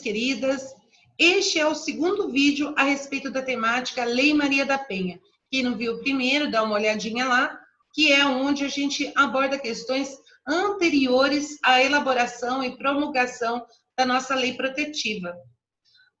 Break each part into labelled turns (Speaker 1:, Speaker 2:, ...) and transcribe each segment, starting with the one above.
Speaker 1: queridas. Este é o segundo vídeo a respeito da temática Lei Maria da Penha. Quem não viu o primeiro, dá uma olhadinha lá, que é onde a gente aborda questões anteriores à elaboração e promulgação da nossa lei protetiva.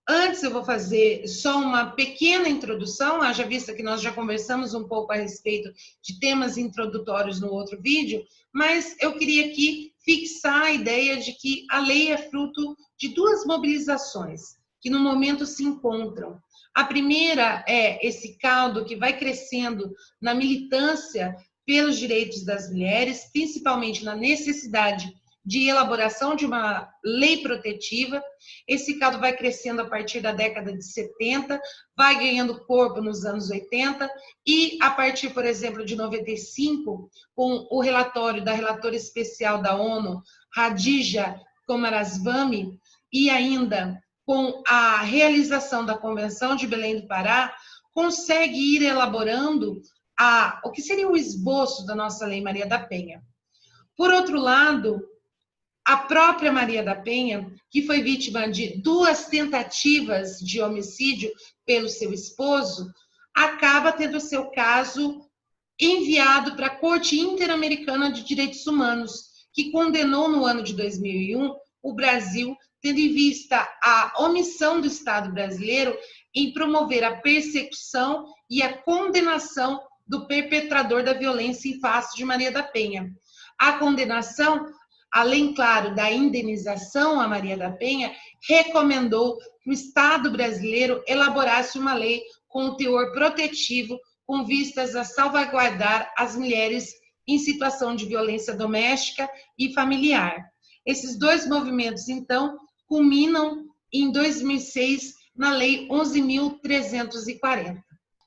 Speaker 1: Antes eu vou fazer só uma pequena introdução, haja vista que nós já conversamos um pouco a respeito de temas introdutórios no outro vídeo, mas eu queria aqui fixar a ideia de que a lei é fruto de duas mobilizações que no momento se encontram. A primeira é esse caldo que vai crescendo na militância pelos direitos das mulheres, principalmente na necessidade de elaboração de uma lei protetiva. Esse caldo vai crescendo a partir da década de 70, vai ganhando corpo nos anos 80, e a partir, por exemplo, de 95, com o relatório da relatora especial da ONU, Khadija Comarasvami, e ainda com a realização da Convenção de Belém do Pará, consegue ir elaborando o que seria o esboço da nossa Lei Maria da Penha. Por outro lado, a própria Maria da Penha, que foi vítima de 2 tentativas de homicídio pelo seu esposo, acaba tendo seu caso enviado para a Corte Interamericana de Direitos Humanos, que condenou no ano de 2001 o Brasil, tendo em vista a omissão do Estado brasileiro em promover a persecução e a condenação do perpetrador da violência em face de Maria da Penha. A condenação, além, claro, da indenização a Maria da Penha, recomendou que o Estado brasileiro elaborasse uma lei com o teor protetivo com vistas a salvaguardar as mulheres em situação de violência doméstica e familiar. Esses 2 movimentos, então, culminam em 2006 na Lei 11.340.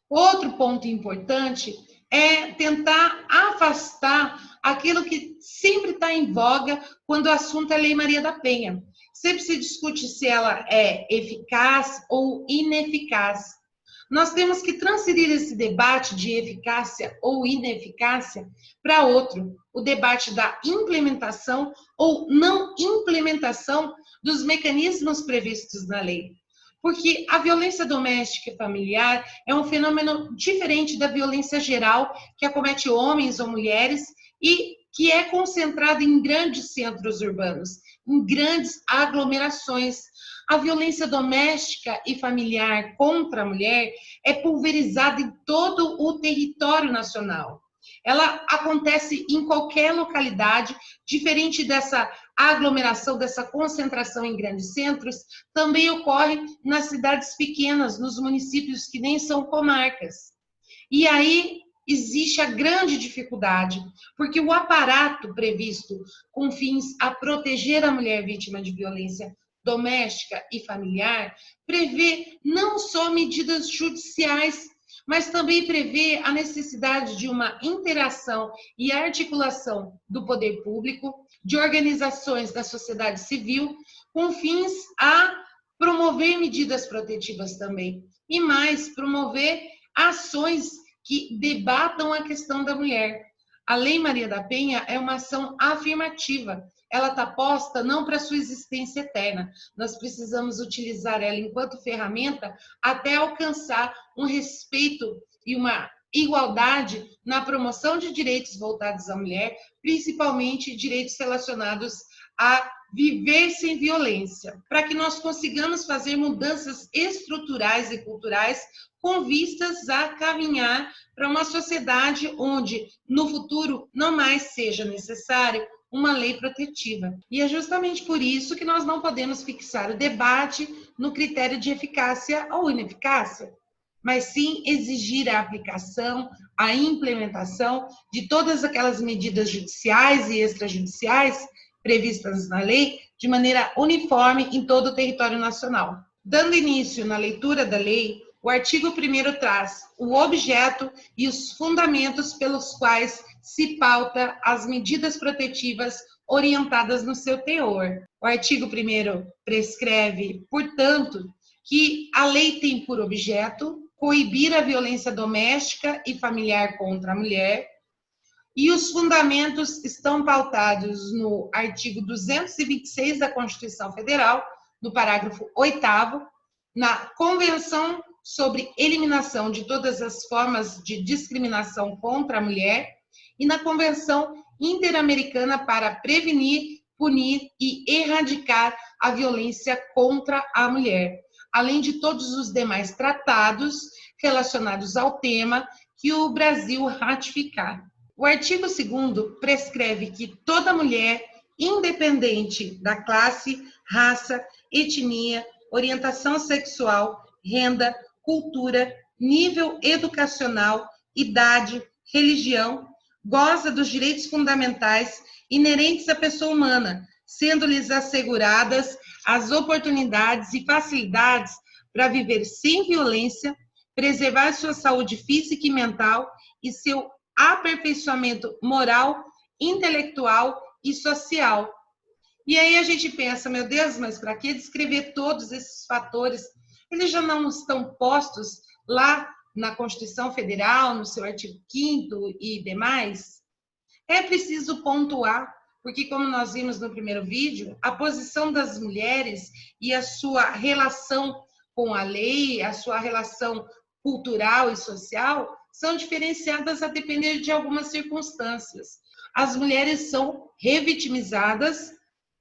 Speaker 1: Outro ponto importante é tentar afastar aquilo que sempre está em voga quando o assunto é Lei Maria da Penha. Sempre se discute se ela é eficaz ou ineficaz. Nós temos que transferir esse debate de eficácia ou ineficácia para outro, o debate da implementação ou não implementação dos mecanismos previstos na lei. Porque a violência doméstica e familiar é um fenômeno diferente da violência geral que acomete homens ou mulheres e que é concentrada em grandes centros urbanos, em grandes aglomerações. A violência doméstica e familiar contra a mulher é pulverizada em todo o território nacional. Ela acontece em qualquer localidade, diferente dessa aglomeração, dessa concentração em grandes centros, também ocorre nas cidades pequenas, nos municípios que nem são comarcas. E aí existe a grande dificuldade, porque o aparato previsto com fins a proteger a mulher vítima de violência doméstica e familiar prevê não só medidas judiciais, mas também prevê a necessidade de uma interação e articulação do poder público, de organizações da sociedade civil, com fins a promover medidas protetivas também, e mais, promover ações que debatam a questão da mulher. A Lei Maria da Penha é uma ação afirmativa, ela está posta não para sua existência eterna, nós precisamos utilizar ela enquanto ferramenta até alcançar um respeito e uma igualdade na promoção de direitos voltados à mulher, principalmente direitos relacionados a viver sem violência, para que nós consigamos fazer mudanças estruturais e culturais com vistas a caminhar para uma sociedade onde, no futuro, não mais seja necessário uma lei protetiva. E é justamente por isso que nós não podemos fixar o debate no critério de eficácia ou ineficácia, mas sim exigir a aplicação, a implementação de todas aquelas medidas judiciais e extrajudiciais previstas na lei de maneira uniforme em todo o território nacional. Dando início na leitura da lei, o artigo 1º traz o objeto e os fundamentos pelos quais se pauta as medidas protetivas orientadas no seu teor. O artigo 1º prescreve, portanto, que a lei tem por objeto coibir a violência doméstica e familiar contra a mulher, e os fundamentos estão pautados no artigo 226 da Constituição Federal, no parágrafo 8º, na Convenção sobre Eliminação de todas as formas de discriminação contra a mulher e na Convenção Interamericana para prevenir, punir e erradicar a violência contra a mulher, além de todos os demais tratados relacionados ao tema que o Brasil ratificar. O artigo 2º prescreve que toda mulher, independente da classe, raça, etnia, orientação sexual, renda, cultura, nível educacional, idade, religião, goza dos direitos fundamentais inerentes à pessoa humana, sendo-lhes asseguradas as oportunidades e facilidades para viver sem violência, preservar sua saúde física e mental e seu aperfeiçoamento moral, intelectual e social. E aí a gente pensa, meu Deus, mas para que descrever todos esses fatores? Eles já não estão postos lá na Constituição Federal, no seu artigo 5º e demais? É preciso pontuar, porque como nós vimos no primeiro vídeo, a posição das mulheres e a sua relação com a lei, a sua relação cultural e social, são diferenciadas a depender de algumas circunstâncias. As mulheres são revitimizadas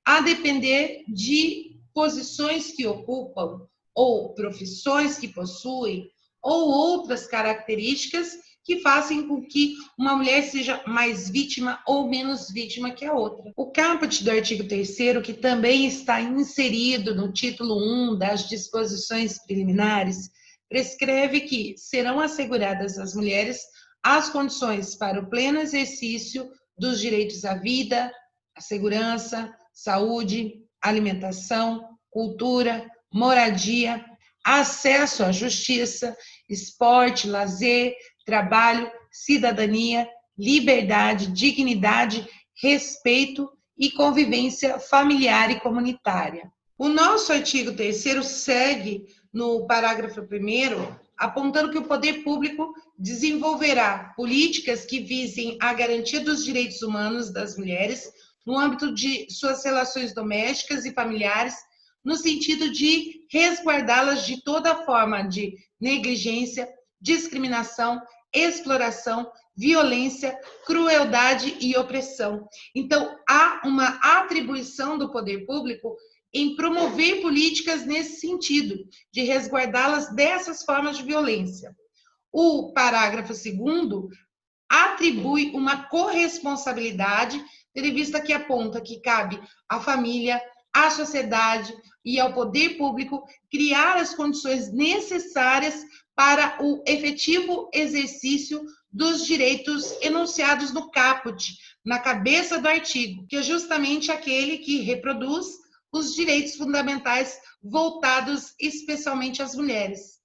Speaker 1: a depender de posições que ocupam, ou profissões que possuem, ou outras características que fazem com que uma mulher seja mais vítima ou menos vítima que a outra. O caput do artigo 3º, que também está inserido no título 1 das disposições preliminares, prescreve que serão asseguradas às mulheres as condições para o pleno exercício dos direitos à vida, à segurança, saúde, alimentação, cultura, moradia, acesso à justiça, esporte, lazer, trabalho, cidadania, liberdade, dignidade, respeito e convivência familiar e comunitária. O nosso artigo 3º segue no parágrafo 1º, apontando que o poder público desenvolverá políticas que visem a garantia dos direitos humanos das mulheres no âmbito de suas relações domésticas e familiares, no sentido de resguardá-las de toda forma de negligência, discriminação, exploração, violência, crueldade e opressão. Então, há uma atribuição do poder público em promover políticas nesse sentido, de resguardá-las dessas formas de violência. O parágrafo 2º atribui uma corresponsabilidade, tendo em vista que aponta que cabe à família, à sociedade e ao poder público criar as condições necessárias para o efetivo exercício dos direitos enunciados no caput, na cabeça do artigo, que é justamente aquele que reproduz os direitos fundamentais voltados especialmente às mulheres.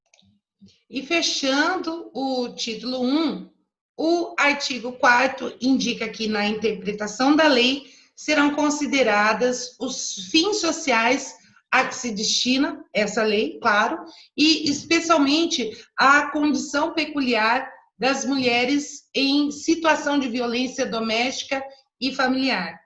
Speaker 1: E fechando o título 1, o artigo 4º indica que na interpretação da lei serão consideradas os fins sociais a que se destina essa lei, claro, e especialmente a condição peculiar das mulheres em situação de violência doméstica e familiar.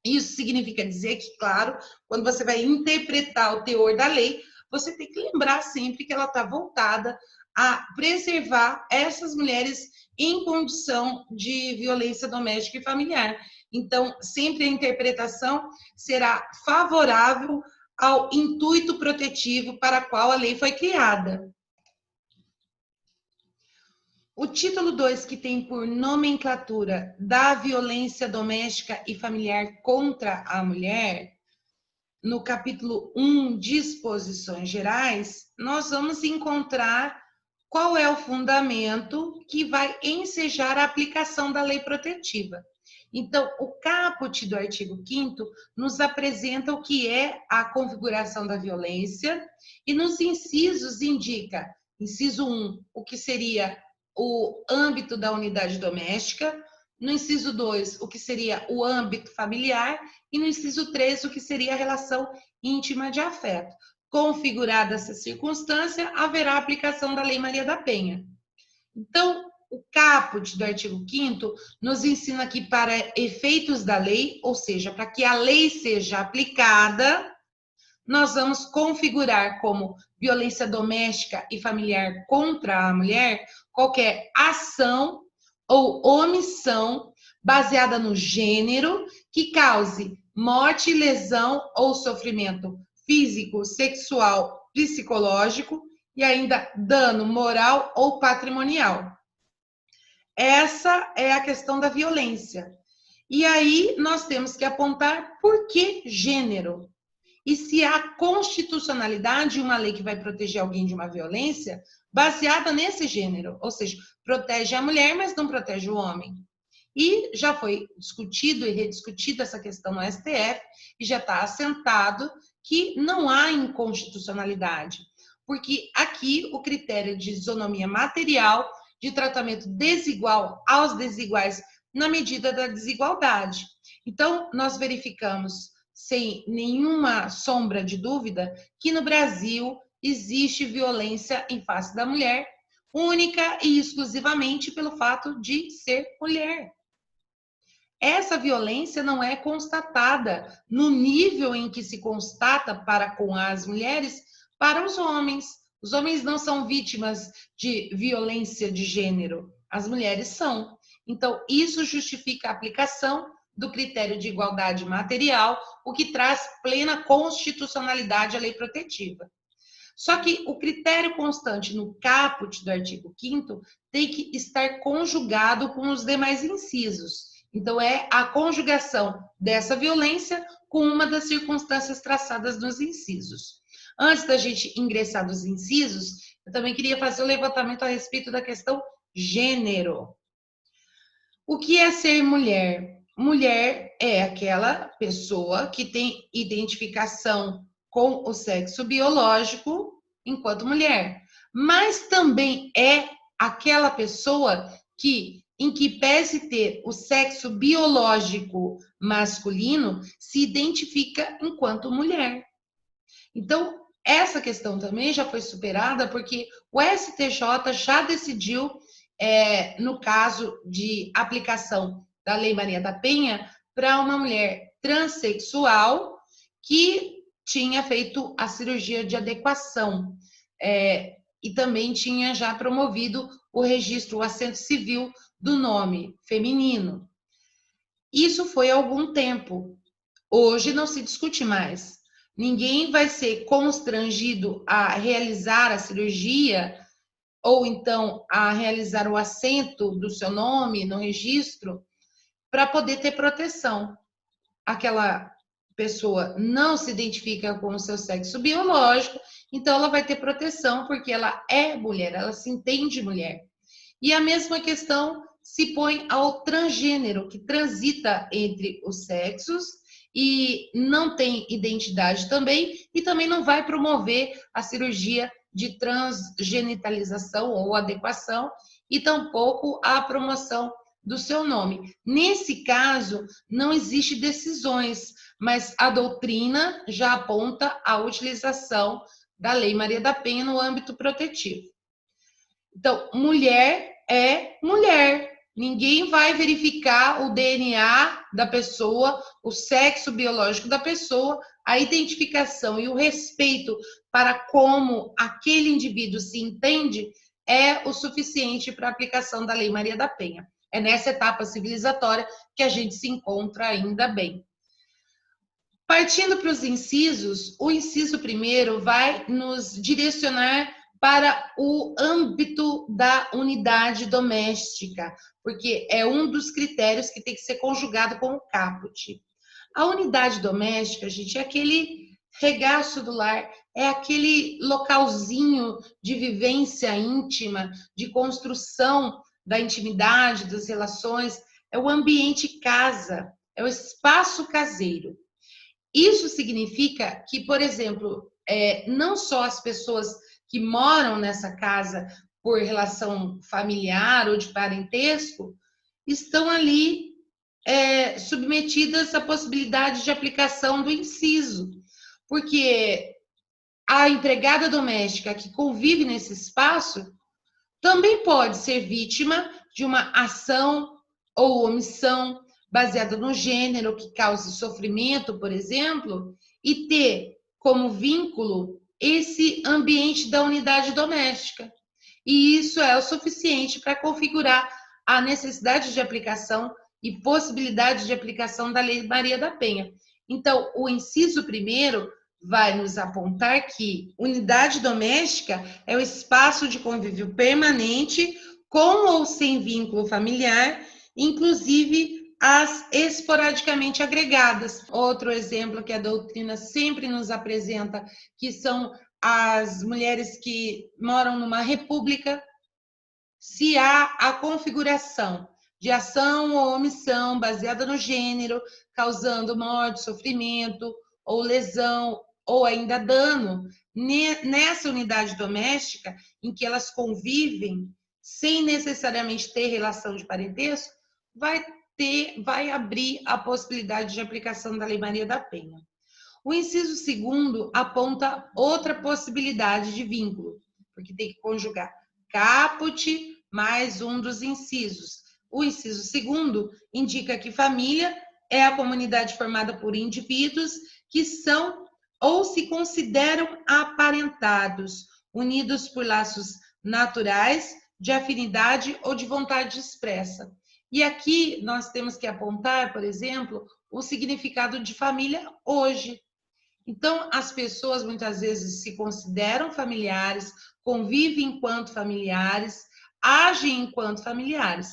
Speaker 1: Isso significa dizer que, claro, quando você vai interpretar o teor da lei, você tem que lembrar sempre que ela está voltada a preservar essas mulheres em condição de violência doméstica e familiar. Então, sempre a interpretação será favorável ao intuito protetivo para o qual a lei foi criada. O título 2, que tem por nomenclatura da violência doméstica e familiar contra a mulher, no capítulo 1, disposições gerais, nós vamos encontrar qual é o fundamento que vai ensejar a aplicação da lei protetiva. Então, o caput do artigo 5º nos apresenta o que é a configuração da violência e nos incisos indica, inciso 1, o que seria o âmbito da unidade doméstica, no inciso 2, o que seria o âmbito familiar, e no inciso 3, o que seria a relação íntima de afeto. Configurada essa circunstância, haverá aplicação da Lei Maria da Penha. Então, o caput do artigo 5º nos ensina que para efeitos da lei, ou seja, para que a lei seja aplicada, nós vamos configurar como violência doméstica e familiar contra a mulher qualquer ação ou omissão baseada no gênero que cause morte, lesão ou sofrimento físico, sexual, psicológico e ainda dano moral ou patrimonial. Essa é a questão da violência. E aí nós temos que apontar por que gênero. E se há constitucionalidade de uma lei que vai proteger alguém de uma violência baseada nesse gênero, ou seja, protege a mulher, mas não protege o homem. E já foi discutido e rediscutido essa questão no STF e já está assentado que não há inconstitucionalidade, porque aqui o critério de isonomia material, de tratamento desigual aos desiguais na medida da desigualdade. Então, nós verificamos, sem nenhuma sombra de dúvida, que no Brasil existe violência em face da mulher, única e exclusivamente pelo fato de ser mulher. Essa violência não é constatada no nível em que se constata para com as mulheres para os homens. Os homens não são vítimas de violência de gênero, as mulheres são. Então, isso justifica a aplicação do critério de igualdade material, o que traz plena constitucionalidade à lei protetiva. Só que o critério constante no caput do artigo 5º tem que estar conjugado com os demais incisos. Então, é a conjugação dessa violência com uma das circunstâncias traçadas nos incisos. Antes da gente ingressar nos incisos, eu também queria fazer o levantamento a respeito da questão gênero. O que é ser mulher? Mulher é aquela pessoa que tem identificação com o sexo biológico enquanto mulher, mas também é aquela pessoa que, em que pese ter o sexo biológico masculino, se identifica enquanto mulher. Então, essa questão também já foi superada porque o STJ já decidiu, no caso de aplicação da Lei Maria da Penha, para uma mulher transexual que tinha feito a cirurgia de adequação e também tinha já promovido o registro, o assento civil do nome feminino. Isso foi há algum tempo. Hoje não se discute mais. Ninguém vai ser constrangido a realizar a cirurgia ou então a realizar o assento do seu nome no registro para poder ter proteção. Aquela pessoa não se identifica com o seu sexo biológico, então ela vai ter proteção porque ela é mulher, ela se entende mulher. E a mesma questão se põe ao transgênero, que transita entre os sexos e não tem identidade também, e também não vai promover a cirurgia de transgenitalização ou adequação, e tampouco a promoção do seu nome. Nesse caso, não existe decisões, mas a doutrina já aponta a utilização da Lei Maria da Penha no âmbito protetivo. Então, mulher é mulher. Ninguém vai verificar o DNA da pessoa, o sexo biológico da pessoa, a identificação e o respeito para como aquele indivíduo se entende é o suficiente para a aplicação da Lei Maria da Penha. É nessa etapa civilizatória que a gente se encontra ainda bem. Partindo para os incisos, o inciso primeiro vai nos direcionar para o âmbito da unidade doméstica, porque é um dos critérios que tem que ser conjugado com o caput. A unidade doméstica, gente, é aquele regaço do lar, é aquele localzinho de vivência íntima, de construção da intimidade, das relações, é o ambiente casa, é o espaço caseiro. Isso significa que, por exemplo, não só as pessoas que moram nessa casa por relação familiar ou de parentesco estão ali submetidas à possibilidade de aplicação do inciso, porque a empregada doméstica que convive nesse espaço também pode ser vítima de uma ação ou omissão baseada no gênero que cause sofrimento, por exemplo, e ter como vínculo esse ambiente da unidade doméstica. E isso é o suficiente para configurar a necessidade de aplicação e possibilidade de aplicação da Lei Maria da Penha. Então, o inciso primeiro vai nos apontar que unidade doméstica é o espaço de convívio permanente com ou sem vínculo familiar, inclusive as esporadicamente agregadas. Outro exemplo que a doutrina sempre nos apresenta, que são as mulheres que moram numa república, se há a configuração de ação ou omissão baseada no gênero, causando morte, sofrimento ou lesão ou ainda dano nessa unidade doméstica em que elas convivem sem necessariamente ter relação de parentesco, vai abrir a possibilidade de aplicação da Lei Maria da Penha. O inciso segundo aponta outra possibilidade de vínculo, porque tem que conjugar caput mais um dos incisos. O inciso segundo indica que família é a comunidade formada por indivíduos que são ou se consideram aparentados, unidos por laços naturais, de afinidade ou de vontade expressa. E aqui nós temos que apontar, por exemplo, o significado de família hoje. Então, as pessoas muitas vezes se consideram familiares, convivem enquanto familiares, agem enquanto familiares.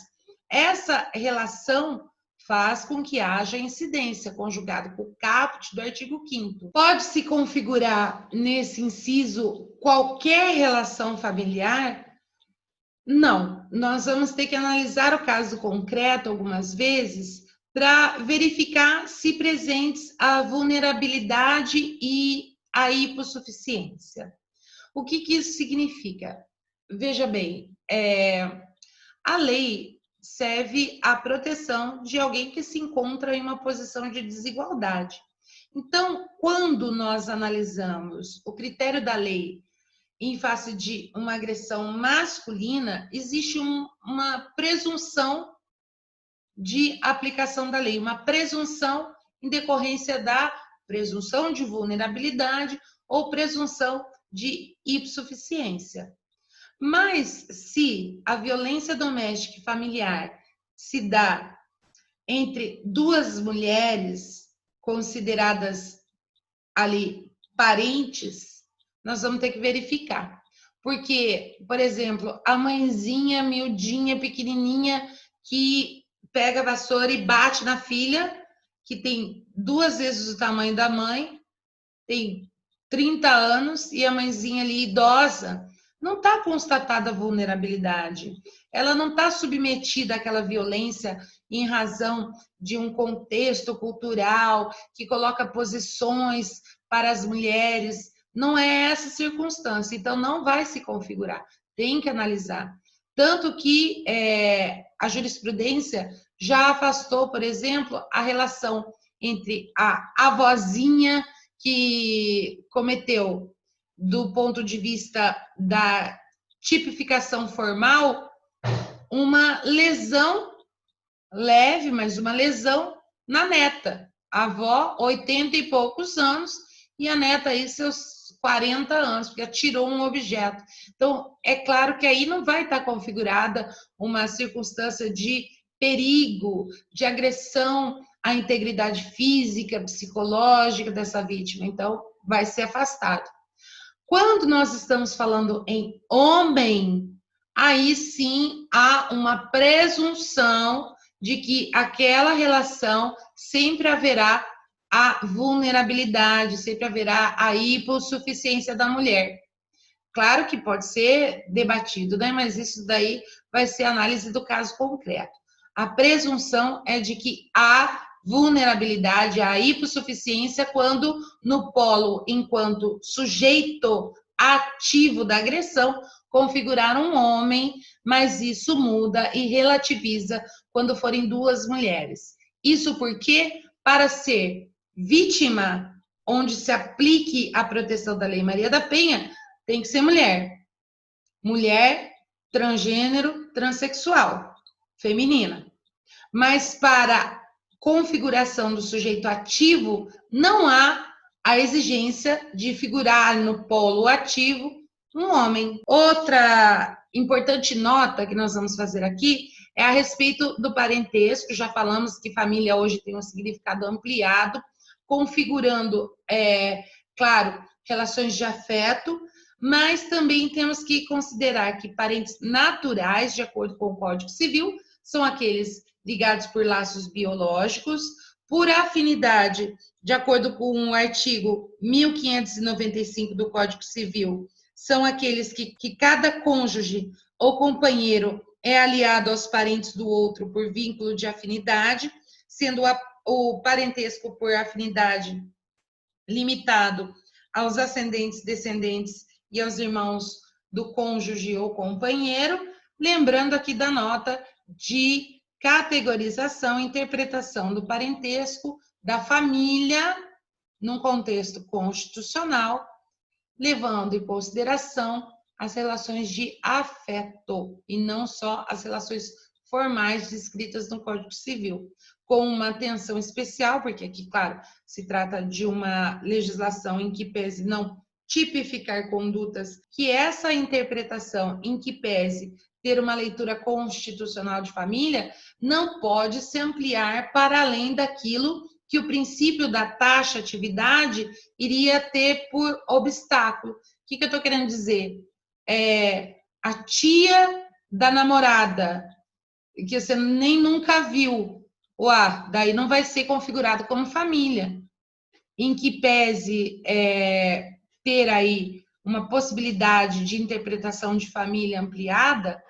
Speaker 1: Essa relação faz com que haja incidência, conjugado com o caput do artigo 5º. Pode-se configurar nesse inciso qualquer relação familiar? Não, nós vamos ter que analisar o caso concreto algumas vezes para verificar se presentes a vulnerabilidade e a hipossuficiência. O que isso significa? Veja bem, a lei serve à proteção de alguém que se encontra em uma posição de desigualdade. Então, quando nós analisamos o critério da lei em face de uma agressão masculina, existe uma presunção de aplicação da lei, uma presunção em decorrência da presunção de vulnerabilidade ou presunção de hipossuficiência. Mas se a violência doméstica e familiar se dá entre duas mulheres consideradas ali parentes, nós vamos ter que verificar. Porque, por exemplo, a mãezinha miudinha, pequenininha, que pega a vassoura e bate na filha, que tem 2 vezes o tamanho da mãe, tem 30 anos, e a mãezinha ali idosa, não está constatada a vulnerabilidade. Ela não está submetida àquela violência em razão de um contexto cultural que coloca posições para as mulheres. Não é essa circunstância, então não vai se configurar. Tem que analisar. Tanto que a jurisprudência já afastou, por exemplo, a relação entre a avózinha que cometeu, do ponto de vista da tipificação formal, uma lesão leve, mas uma lesão na neta. A avó, 80 e poucos anos, e a neta aí seus 40 anos, porque atirou um objeto. Então, é claro que aí não vai estar configurada uma circunstância de perigo, de agressão à integridade física, psicológica dessa vítima. Então, vai ser afastado. Quando nós estamos falando em homem, aí sim há uma presunção de que aquela relação sempre haverá a vulnerabilidade, sempre haverá a hipossuficiência da mulher. Claro que pode ser debatido, né? Mas isso daí vai ser análise do caso concreto. A presunção é de que há vulnerabilidade, há hipossuficiência quando no polo, enquanto sujeito ativo da agressão, configurar um homem, mas isso muda e relativiza quando forem 2 mulheres. Isso porque, para ser vítima, onde se aplique a proteção da Lei Maria da Penha, tem que ser mulher. Mulher, transgênero, transexual, feminina. Mas para configuração do sujeito ativo, não há a exigência de figurar no polo ativo um homem. Outra importante nota que nós vamos fazer aqui é a respeito do parentesco. Já falamos que família hoje tem um significado ampliado, configurando, claro, relações de afeto, mas também temos que considerar que parentes naturais, de acordo com o Código Civil, são aqueles ligados por laços biológicos, por afinidade, de acordo com o artigo 1595 do Código Civil, são aqueles que cada cônjuge ou companheiro é aliado aos parentes do outro por vínculo de afinidade, sendo o parentesco por afinidade limitado aos ascendentes, descendentes e aos irmãos do cônjuge ou companheiro. Lembrando aqui da nota de categorização e interpretação do parentesco da família num contexto constitucional, levando em consideração as relações de afeto e não só as relações formais descritas no Código Civil, com uma atenção especial, porque aqui, claro, se trata de uma legislação em que pese não tipificar condutas, que essa interpretação em que pese ter uma leitura constitucional de família não pode se ampliar para além daquilo que o princípio da taxatividade iria ter por obstáculo. O que eu estou querendo dizer? A tia da namorada, que você nem nunca viu, daí não vai ser configurado como família, em que pese ter aí uma possibilidade de interpretação de família ampliada,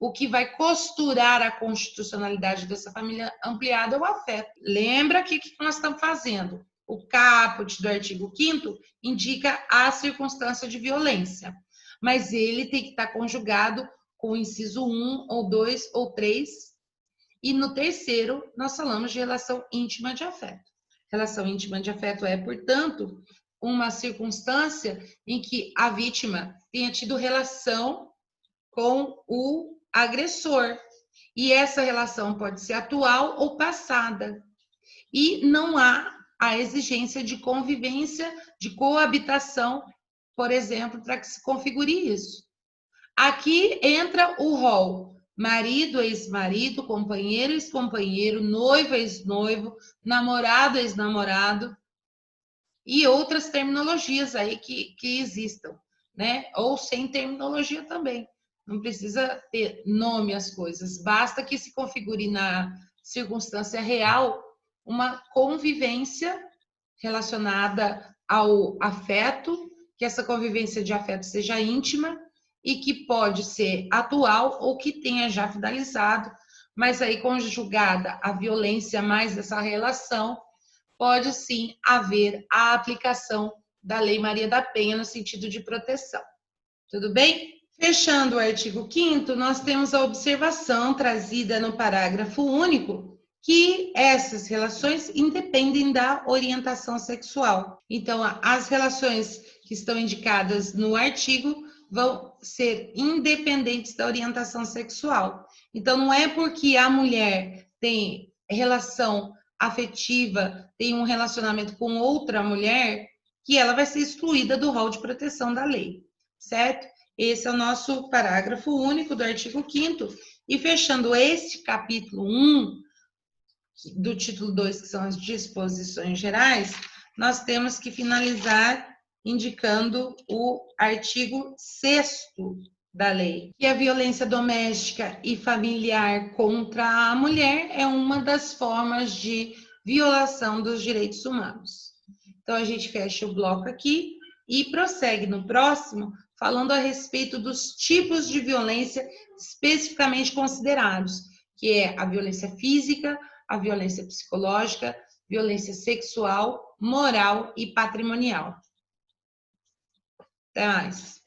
Speaker 1: o que vai costurar a constitucionalidade dessa família ampliada é o afeto. Lembra aqui que nós estamos fazendo? O caput do artigo 5º indica a circunstância de violência, mas ele tem que estar conjugado com o inciso 1, ou 2, ou 3, e no terceiro nós falamos de relação íntima de afeto. Relação íntima de afeto é, portanto, uma circunstância em que a vítima tenha tido relação com o agressor. E essa relação pode ser atual ou passada. E não há a exigência de convivência, de coabitação, por exemplo, para que se configure isso. Aqui entra o rol: marido, ex-marido, companheiro, ex-companheiro, noivo, ex-noivo, namorado, ex-namorado e outras terminologias aí que existam, né? Ou sem terminologia também. Não precisa ter nome as coisas, basta que se configure na circunstância real uma convivência relacionada ao afeto, que essa convivência de afeto seja íntima e que pode ser atual ou que tenha já finalizado, mas aí conjugada a violência mais essa relação, pode sim haver a aplicação da Lei Maria da Penha no sentido de proteção. Tudo bem? Fechando o artigo 5º, nós temos a observação trazida no parágrafo único, que essas relações independem da orientação sexual. Então, as relações que estão indicadas no artigo vão ser independentes da orientação sexual. Então, não é porque a mulher tem relação afetiva, tem um relacionamento com outra mulher, que ela vai ser excluída do rol de proteção da lei, certo? Esse é o nosso parágrafo único do artigo 5º. E fechando este capítulo 1 do título 2, que são as disposições gerais, nós temos que finalizar indicando o artigo 6º da lei, que a violência doméstica e familiar contra a mulher é uma das formas de violação dos direitos humanos. Então, a gente fecha o bloco aqui e prossegue no próximo, falando a respeito dos tipos de violência especificamente considerados, que é a violência física, a violência psicológica, violência sexual, moral e patrimonial. Até mais.